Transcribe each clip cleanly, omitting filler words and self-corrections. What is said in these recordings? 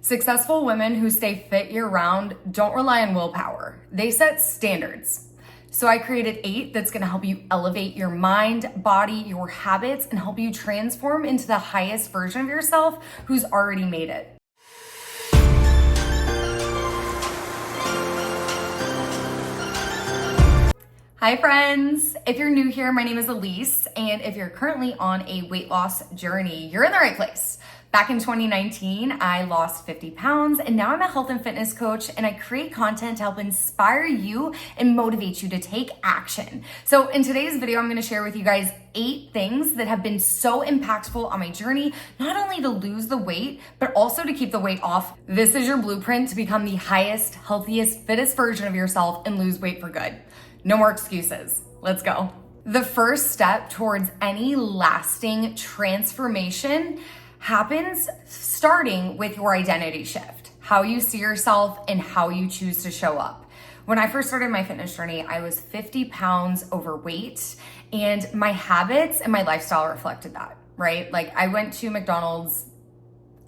Successful women who stay fit year-round don't rely on willpower. They set standards. So I created 8 that's gonna help you elevate your mind, body, your habits, and help you transform into the highest version of yourself who's already made it. Hi friends, if you're new here, my name is Elise, and if you're currently on a weight loss journey, you're in the right place. Back in 2019, I lost 50 pounds, and now I'm a health and fitness coach, and I create content to help inspire you and motivate you to take action. So in today's video, I'm gonna share with you guys 8 things that have been so impactful on my journey, not only to lose the weight, but also to keep the weight off. This is your blueprint to become the highest, healthiest, fittest version of yourself and lose weight for good. No more excuses. Let's go. The first step towards any lasting transformation happens starting with your identity shift, how you see yourself and how you choose to show up. When I first started my fitness journey, I was 50 pounds overweight, and my habits and my lifestyle reflected that, right? Like I went to McDonald's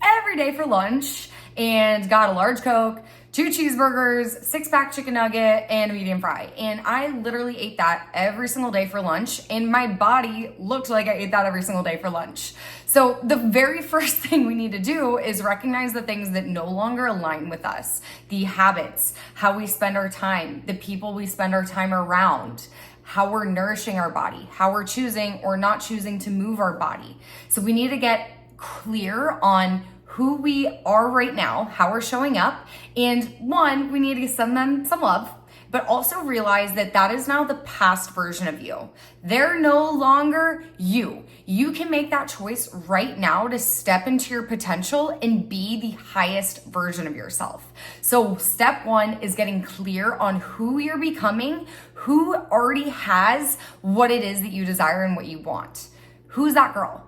every day for lunch and got a large Coke, 2 cheeseburgers, 6-pack chicken nugget, and a medium fry. And I literally ate that every single day for lunch, and my body looked like I ate that every single day for lunch. So the very first thing we need to do is recognize the things that no longer align with us, the habits, how we spend our time, the people we spend our time around, how we're nourishing our body, how we're choosing or not choosing to move our body. So we need to get clear on who we are right now, how we're showing up, and one, we need to send them some love, but also realize that that is now the past version of you. They're no longer you. You can make that choice right now to step into your potential and be the highest version of yourself. So step 1 is getting clear on who you're becoming, who already has what it is that you desire and what you want. Who's that girl?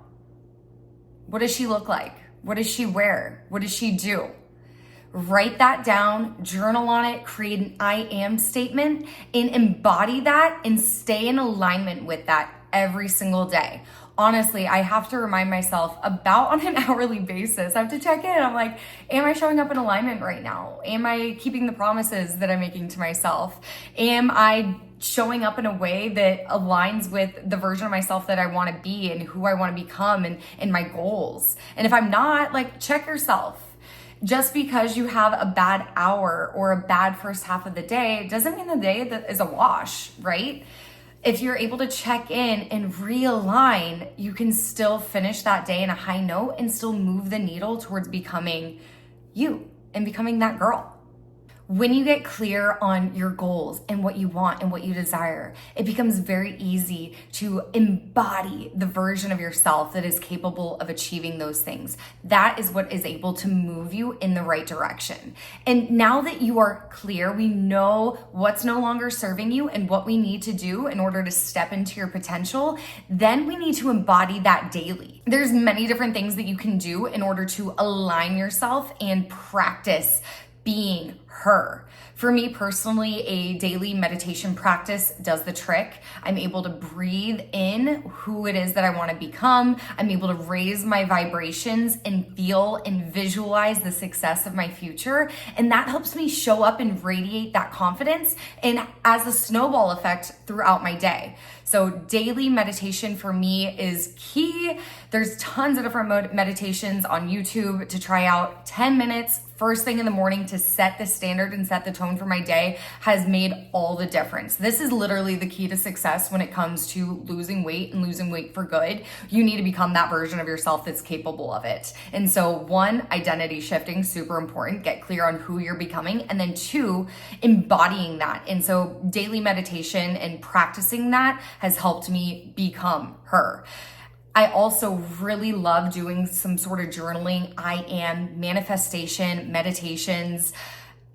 What does she look like? What does she wear? What does she do? Write that down, journal on it, create an I am statement, and embody that and stay in alignment with that every single day. Honestly, I have to remind myself about on an hourly basis. I have to check in. I'm like, am I showing up in alignment right now? Am I keeping the promises that I'm making to myself? Am I showing up in a way that aligns with the version of myself that I want to be and who I want to become and my goals? And if I'm not, like, check yourself. Just because you have a bad hour or a bad first half of the day doesn't mean the day that is a wash, right? If you're able to check in and realign, you can still finish that day in a high note and still move the needle towards becoming you and becoming that girl. When you get clear on your goals and what you want and what you desire, it becomes very easy to embody the version of yourself that is capable of achieving those things. That is what is able to move you in the right direction. And now that you are clear, we know what's no longer serving you and what we need to do in order to step into your potential, then we need to embody that daily. There's many different things that you can do in order to align yourself and practice being her. For me personally, a daily meditation practice does the trick. I'm able to breathe in who it is that I want to become. I'm able to raise my vibrations and feel and visualize the success of my future. And that helps me show up and radiate that confidence and as a snowball effect throughout my day. So daily meditation for me is key. There's tons of different meditations on YouTube to try out. 10 minutes first thing in the morning to set the standard and set the tone for my day has made all the difference. This is literally the key to success when it comes to losing weight and losing weight for good. You need to become that version of yourself that's capable of it. And so 1, identity shifting, super important. Get clear on who you're becoming. And then 2, embodying that. And so daily meditation and practicing that has helped me become her. I also really love doing some sort of journaling. I am manifestation, meditations.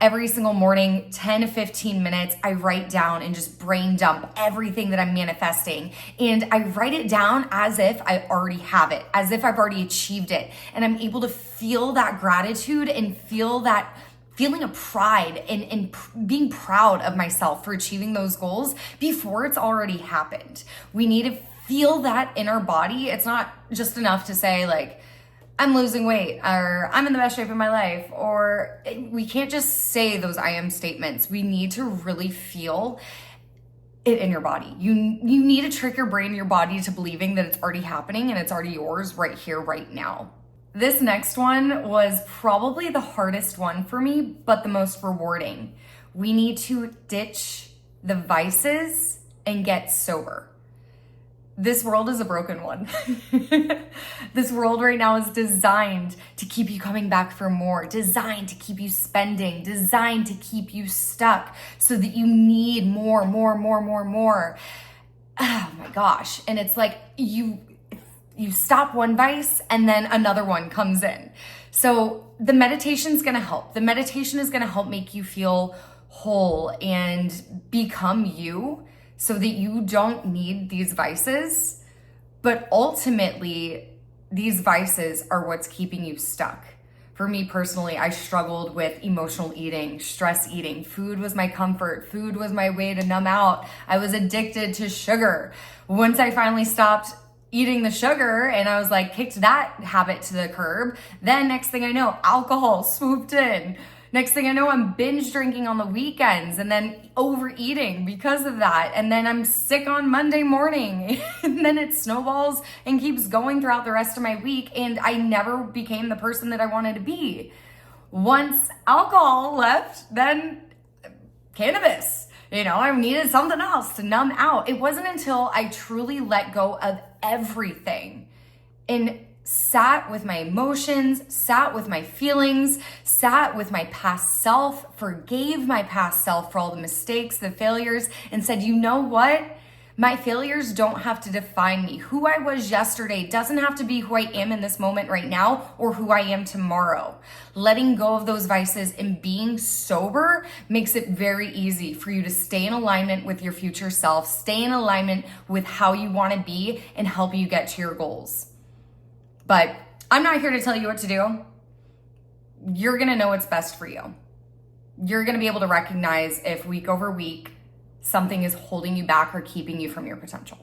Every single morning, 10 to 15 minutes, I write down and just brain dump everything that I'm manifesting. And I write it down as if I already have it, as if I've already achieved it. And I'm able to feel that gratitude and feel that feeling of pride and being proud of myself for achieving those goals before it's already happened. We need to feel that in our body. It's not just enough to say like, I'm losing weight, or I'm in the best shape of my life, or we can't just say those I am statements. We need to really feel it in your body. You need to trick your brain and your body to believing that it's already happening and it's already yours right here, right now. This next one was probably the hardest one for me, but the most rewarding. We need to ditch the vices and get sober. This world is a broken one. This world right now is designed to keep you coming back for more, designed to keep you spending, designed to keep you stuck so that you need more. Oh my gosh. And it's like you stop one vice and then another one comes in. So the meditation's gonna help. The meditation is gonna help make you feel whole and become you, so that you don't need these vices. But ultimately, these vices are what's keeping you stuck. For me personally, I struggled with emotional eating, stress eating. Food was my comfort. Food was my way to numb out. I was addicted to sugar. Once I finally stopped eating the sugar and I was like, kicked that habit to the curb, then next thing I know, alcohol swooped in. Next thing I know, I'm binge drinking on the weekends and then overeating because of that. And then I'm sick on Monday morning. And then it snowballs and keeps going throughout the rest of my week. And I never became the person that I wanted to be. Once alcohol left, then cannabis. I needed something else to numb out. It wasn't until I truly let go of everything and sat with my emotions, sat with my feelings, sat with my past self, forgave my past self for all the mistakes, the failures, and said, you know what? My failures don't have to define me. Who I was yesterday doesn't have to be who I am in this moment right now or who I am tomorrow. Letting go of those vices and being sober makes it very easy for you to stay in alignment with your future self, stay in alignment with how you want to be, and help you get to your goals. But I'm not here to tell you what to do. You're going to know what's best for you. You're going to be able to recognize if week over week something is holding you back or keeping you from your potential.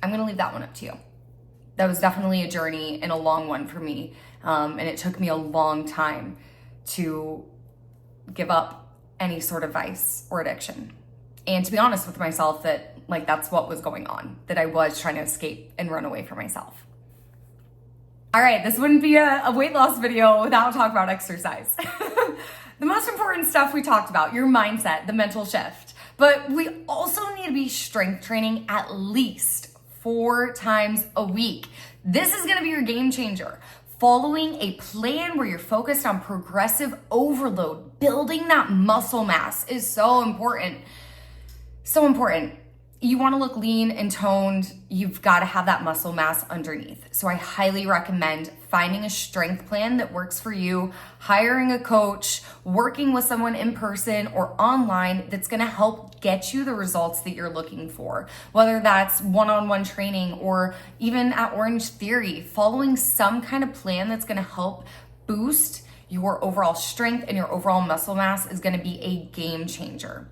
I'm going to leave that one up to you. That was definitely a journey and a long one for me. And it took me a long time to give up any sort of vice or addiction. And to be honest with myself, that's what was going on, that I was trying to escape and run away from myself. All right, this wouldn't be a weight loss video without talking about exercise. The most important stuff we talked about, your mindset, the mental shift. But we also need to be strength training at least 4 times a week. This is gonna be your game changer. Following a plan where you're focused on progressive overload, building that muscle mass is so important. So important. You want to look lean and toned, you've got to have that muscle mass underneath. So I highly recommend finding a strength plan that works for you, hiring a coach, working with someone in person or online that's going to help get you the results that you're looking for. Whether that's one-on-one training or even at Orange Theory, following some kind of plan that's going to help boost your overall strength and your overall muscle mass is going to be a game changer.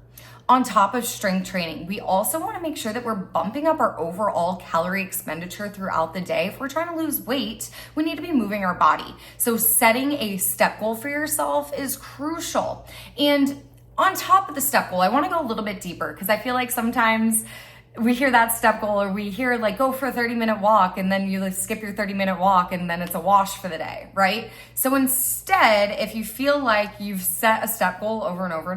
On top of strength training, we also want to make sure that we're bumping up our overall calorie expenditure throughout the day. If we're trying to lose weight, we need to be moving our body. So setting a step goal for yourself is crucial. And on top of the step goal, I want to go a little bit deeper because I feel like sometimes we hear that step goal or we hear go for a 30-minute walk and then you skip your 30-minute walk and then it's a wash for the day, right? So instead, if you feel like you've set a step goal over and over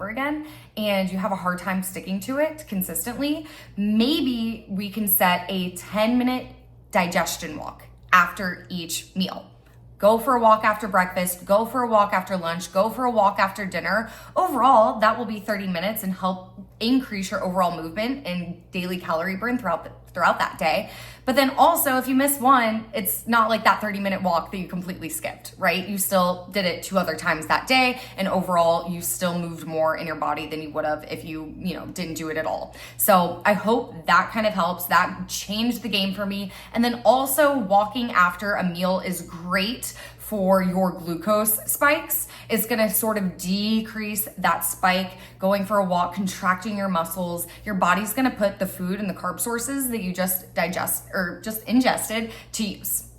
again and you have a hard time sticking to it consistently, maybe we can set a 10-minute digestion walk after each meal. Go for a walk after breakfast, go for a walk after lunch, go for a walk after dinner. Overall, that will be 30 minutes and help increase your overall movement and daily calorie burn throughout that day. But then also, if you miss one, it's not like that 30-minute walk that you completely skipped, right? You still did it 2 other times that day, and overall, you still moved more in your body than you would have if you didn't do it at all. So I hope that kind of helps. That changed the game for me. And then also, walking after a meal is great for your glucose spikes. It's gonna sort of decrease that spike. Going for a walk, contracting your muscles, your body's gonna put the food and the carb sources that you just ingested to use.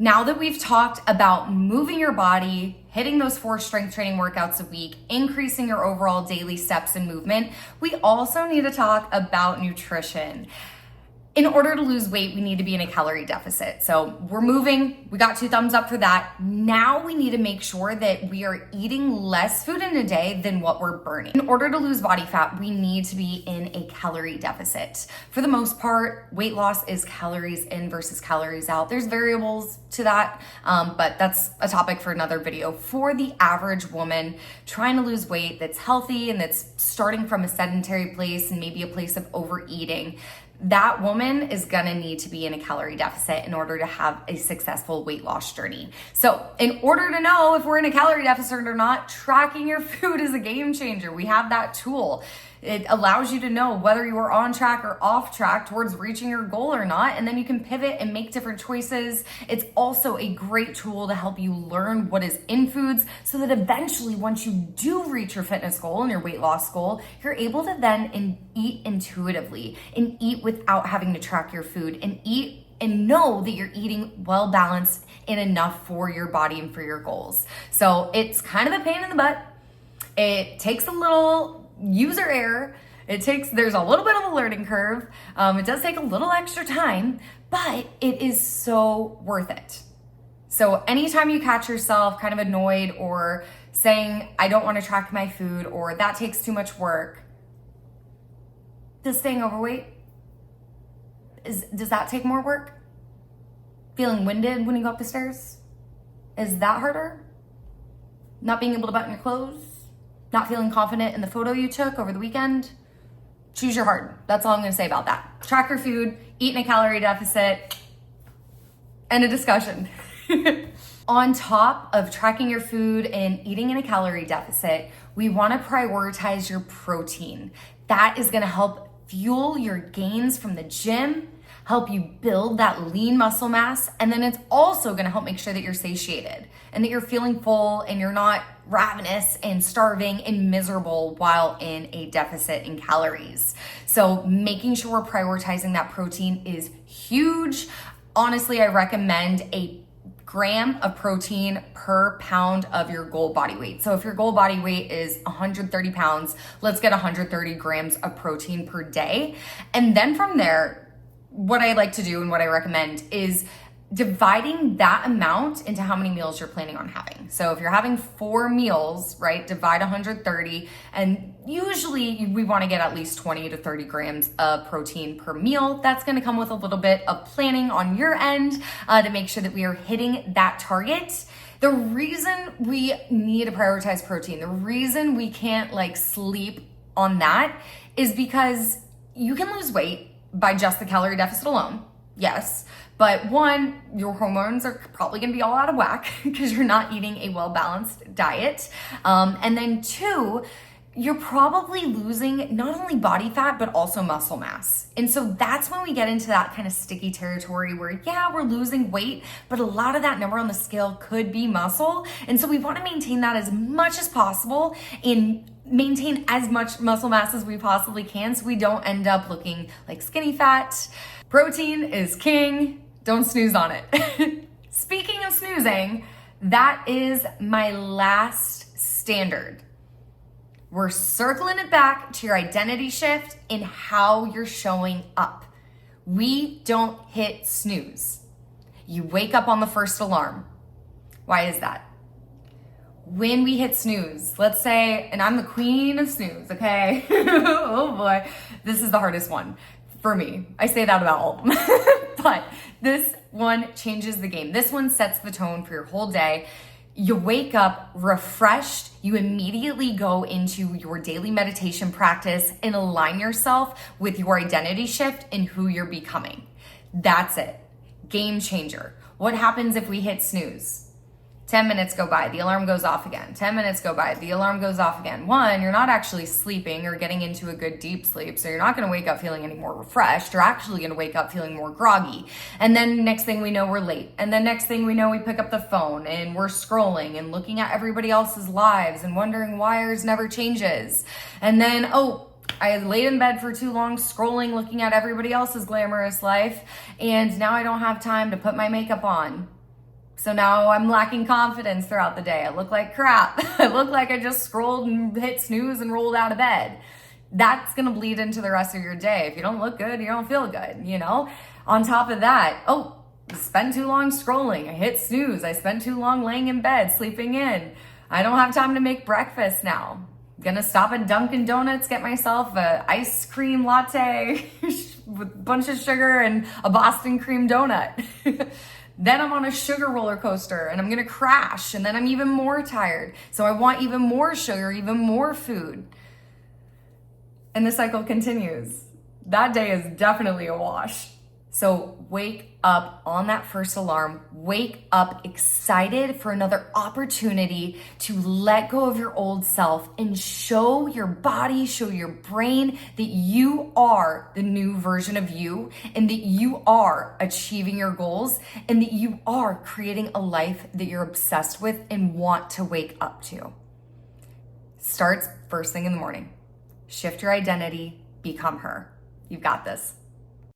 Now that we've talked about moving your body, hitting those 4 strength training workouts a week, increasing your overall daily steps and movement, we also need to talk about nutrition. In order to lose weight, we need to be in a calorie deficit. So we're moving, we got 2 thumbs up for that. Now we need to make sure that we are eating less food in a day than what we're burning. In order to lose body fat, we need to be in a calorie deficit. For the most part, weight loss is calories in versus calories out. There's variables to that, but that's a topic for another video. For the average woman trying to lose weight that's healthy and that's starting from a sedentary place and maybe a place of overeating, that woman is gonna need to be in a calorie deficit in order to have a successful weight loss journey. So in order to know if we're in a calorie deficit or not, tracking your food is a game changer. We have that tool. It allows you to know whether you are on track or off track towards reaching your goal or not, and then you can pivot and make different choices. It's also a great tool to help you learn what is in foods so that eventually once you do reach your fitness goal and your weight loss goal, you're able to then eat intuitively and eat without having to track your food and eat and know that you're eating well balanced and enough for your body and for your goals. So it's kind of a pain in the butt. It takes a little user error. There's a little bit of a learning curve. It does take a little extra time, but it is so worth it. So anytime you catch yourself kind of annoyed or saying, I don't want to track my food, or that takes too much work, does staying overweight, does that take more work? Feeling winded when you go up the stairs? Is that harder? Not being able to button your clothes? Not feeling confident in the photo you took over the weekend? Choose your heart. That's all I'm gonna say about that. Track your food, eat in a calorie deficit, end of discussion. On top of tracking your food and eating in a calorie deficit, we wanna prioritize your protein. That is gonna help fuel your gains from the gym, help you build that lean muscle mass, and then it's also gonna help make sure that you're satiated and that you're feeling full and you're not ravenous and starving and miserable while in a deficit in calories. So making sure we're prioritizing that protein is huge. Honestly, I recommend a gram of protein per pound of your goal body weight. So if your goal body weight is 130 pounds, let's get 130 grams of protein per day. And then from there, what I like to do and what I recommend is dividing that amount into how many meals you're planning on having. So if you're having 4 meals, right, divide 130, and usually we want to get at least 20 to 30 grams of protein per meal. That's going to come with a little bit of planning on your end to make sure that we are hitting that target. The reason we need to prioritize protein, the reason we can't sleep on that is because you can lose weight by just the calorie deficit alone. Yes. But 1, your hormones are probably gonna be all out of whack because you're not eating a well-balanced diet. And then 2, you're probably losing not only body fat, but also muscle mass. And so that's when we get into that kind of sticky territory where, yeah, we're losing weight, but a lot of that number on the scale could be muscle. And so we wanna maintain that as much as possible and maintain as much muscle mass as we possibly can so we don't end up looking like skinny fat. Protein is king. Don't snooze on it. Speaking of snoozing, that is my last standard. We're circling it back to your identity shift in how you're showing up. We don't hit snooze. You wake up on the first alarm. Why is that? When we hit snooze, let's say, and I'm the queen of snooze, okay? Oh boy, this is the hardest one for me. I say that about all of them. But this one changes the game. This one sets the tone for your whole day. You wake up refreshed. You immediately go into your daily meditation practice and align yourself with your identity shift and who you're becoming. That's it. Game changer. What happens if we hit snooze? 10 minutes go by, the alarm goes off again. 10 minutes go by, the alarm goes off again. 1, you're not actually sleeping or getting into a good deep sleep, so you're not gonna wake up feeling any more refreshed. You're actually gonna wake up feeling more groggy. And then next thing we know, we're late. And then next thing we know, we pick up the phone and we're scrolling and looking at everybody else's lives and wondering why ours never changes. And then, I laid in bed for too long scrolling, looking at everybody else's glamorous life, and now I don't have time to put my makeup on. So now I'm lacking confidence throughout the day. I look like crap. I look like I just scrolled and hit snooze and rolled out of bed. That's gonna bleed into the rest of your day. If you don't look good, you don't feel good, you know? On top of that, I spend too long scrolling. I hit snooze. I spent too long laying in bed, sleeping in. I don't have time to make breakfast now. Gonna stop at Dunkin' Donuts, get myself a ice cream latte with a bunch of sugar and a Boston cream donut. Then I'm on a sugar roller coaster and I'm gonna crash, and then I'm even more tired. So I want even more sugar, even more food. And the cycle continues. That day is definitely a wash. So wake up on that first alarm. Wake up excited for another opportunity to let go of your old self and show your body, show your brain that you are the new version of you, and that you are achieving your goals, and that you are creating a life that you're obsessed with and want to wake up to. Starts first thing in the morning. Shift your identity, become her. You've got this.